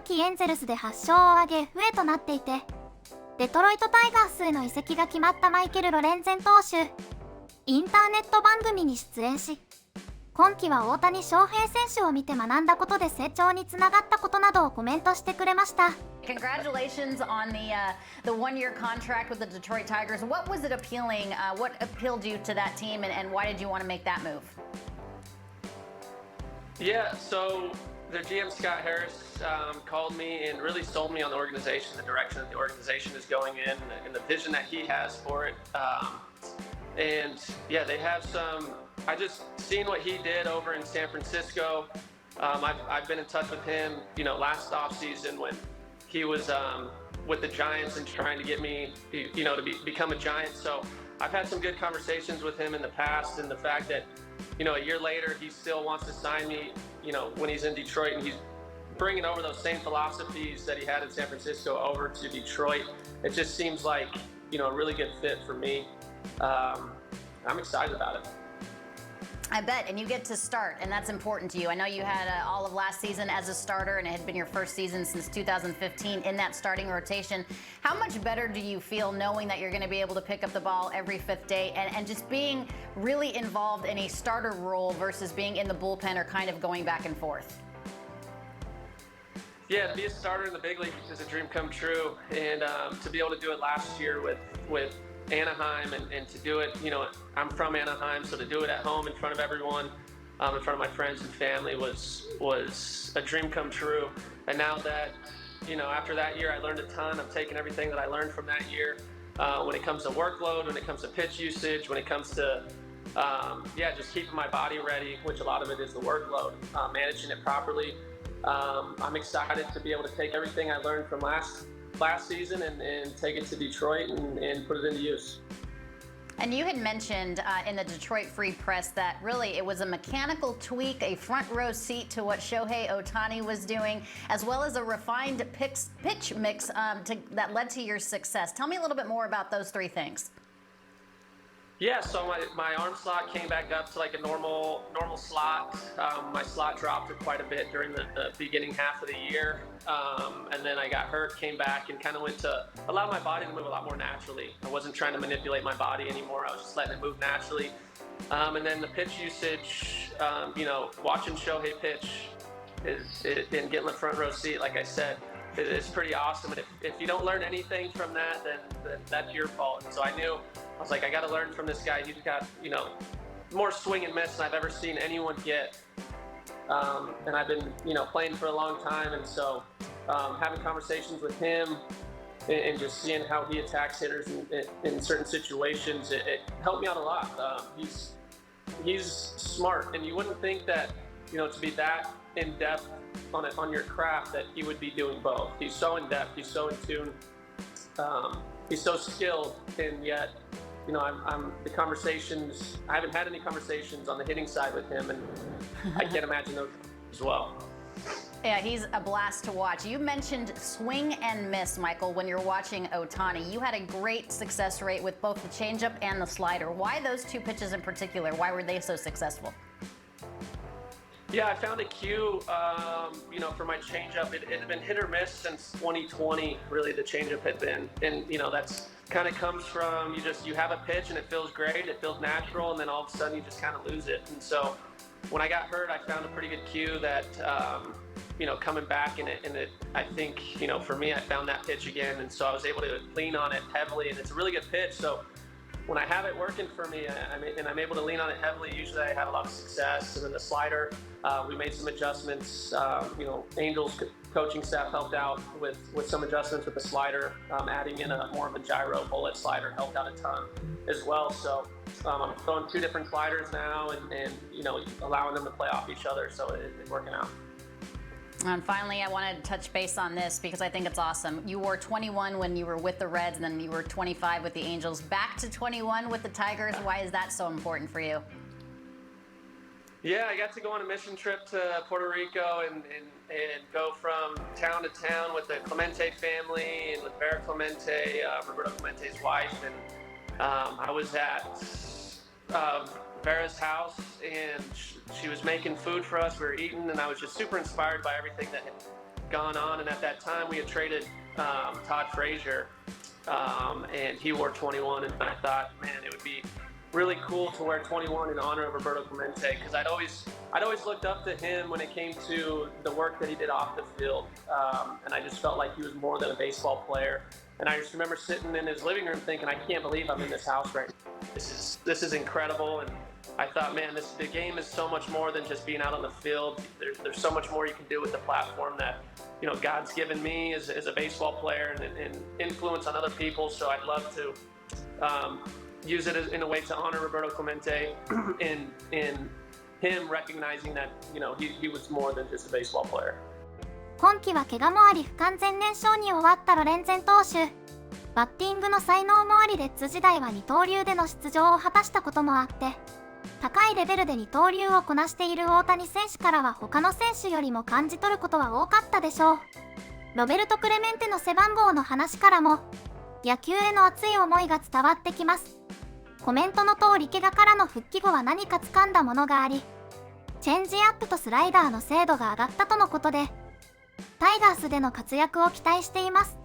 季エンゼルスで8勝を挙げ不栄となっていて、デトロイトタイガースへの移籍が決まったマイケル・ロレンゼン投手、インターネット番組に出演し、今季は大谷翔平選手を見て学んだことで成長につながったことなどをコメントしてくれました。Congratulations on the one-year contract with the Detroit Tigers. What was it appealing? What appealed you to that team, and why did you want to make that move? Yeah, so their GM Scott Harris called me and really sold me on the organization, the direction that the organization is going in, and the vision that he has for it. And yeah, they have some. I just seen what he did over in San Francisco. I've been in touch with him, last offseason when he was with the Giants and trying to get me, to become a Giant. So I've had some good conversations with him in the past, and the fact that, a year later he still wants to sign me, when he's in Detroit, and he's bringing over those same philosophies that he had in San Francisco over to Detroit. It just seems like, a really good fit for me. I'm excited about it. I bet, and you get to start, and that's important to you. I know you had all of last season as a starter, and it had been your first season since 2015 in that starting rotation. How much better do you feel knowing that you're going to be able to pick up the ball every fifth day and just being really involved in a starter role versus being in the bullpen or kind of going back and forth? Yeah, to be a starter in the big league is a dream come true, and to be able to do it last year with Anaheim and to do it, I'm from Anaheim, so to do it at home in front of everyone, in front of my friends and family was a dream come true. And now that, after that year, I learned a ton. I've taken everything that I learned from that year when it comes to workload, when it comes to pitch usage, when it comes to, just keeping my body ready, which a lot of it is the workload, managing it properly. I'm excited to be able to take everything I learned from last season and take it to Detroit and put it into use. And you had mentioned in the Detroit Free Press that really it was a mechanical tweak, a front row seat to what Shohei Otani was doing, as well as a refined pitch mix that led to your success. Tell me a little bit more about those three things. Yeah, so my arm slot came back up to like a normal slot. My slot dropped quite a bit during the beginning half of the year. And then I got hurt, came back, and kind of went to allow my body to move a lot more naturally. I wasn't trying to manipulate my body anymore. I was just letting it move naturally. And then the pitch usage, watching Shohei pitch and getting the front row seat, like I said, it's pretty awesome. And if you don't learn anything from that, then that's your fault. And so I was like, I got to learn from this guy. He's got, more swing and miss than I've ever seen anyone get. And I've been, playing for a long time. And so having conversations with him and just seeing how he attacks hitters in certain situations, it helped me out a lot. He's smart, and you wouldn't think that, to be that in depth on your craft that he would be doing both. He's so in depth, he's so in tune, he's so skilled, and yet, I'm the conversations. I haven't had any conversations on the hitting side with him, and I can't imagine those as well. Yeah, he's a blast to watch. You mentioned swing and miss, Michael, when you're watching Otani. You had a great success rate with both the changeup and the slider. Why those two pitches in particular? Why were they so successful? Yeah, I found a cue, for my changeup. It had been hit or miss since 2020, really, the changeup had been. And, that's kind of comes from you have a pitch and it feels great, it feels natural, and then all of a sudden you just kind of lose it. And so when I got hurt, I found a pretty good cue that, coming back in it, I think, for me, I found that pitch again. And so I was able to lean on it heavily, and it's a really good pitch. So when I have it working for me and I'm able to lean on it heavily, usually I have a lot of success. And then the slider, we made some adjustments. Angels coaching staff helped out with some adjustments with the slider, adding in more of a gyro bullet slider helped out a ton as well. So I'm throwing two different sliders now and allowing them to play off each other. So it's working out. And finally, I wanted to touch base on this because I think it's awesome. You wore 21 when you were with the Reds, and then you were 25 with the Angels. Back to 21 with the Tigers. Why is that so important for you? Yeah, I got to go on a mission trip to Puerto Rico and go from town to town with the Clemente family and with Vera Clemente, Roberto Clemente's wife. And I was at Vera's house, and she was making food for us. We were eating, and I was just super inspired by everything gone on, and at that time we had traded Todd Frazier, and he wore 21, and I thought, man, it would be really cool to wear 21 in honor of Roberto Clemente, because I'd always looked up to him when it came to the work that he did off the field, and I just felt like he was more than a baseball player. And I just remember sitting in his living room thinking, I can't believe I'm in this house right now. This is incredible. And I thought, man, the game is so much more than just being out on the field. There's so much more you can do with the platform that, you know, God's given me as a baseball player and influence on other people. So I'd love to use it in a way to honor Roberto Clemente in him recognizing that, you know, he was more than just a baseball player. 今季は怪我もあり不完全燃焼に終わったロレンゼン投手。バッティングの才能もありレッズ時代は二刀流での出場を果たしたこともあって、高いレベルで二刀流をこなしている大谷選手からは他の選手よりも感じ取ることは多かったでしょう。ロベルト・クレメンテの背番号の話からも、野球への熱い思いが伝わってきます。コメントの通り怪我からの復帰後は何か掴んだものがあり、チェンジアップとスライダーの精度が上がったとのことで、タイガースでの活躍を期待しています。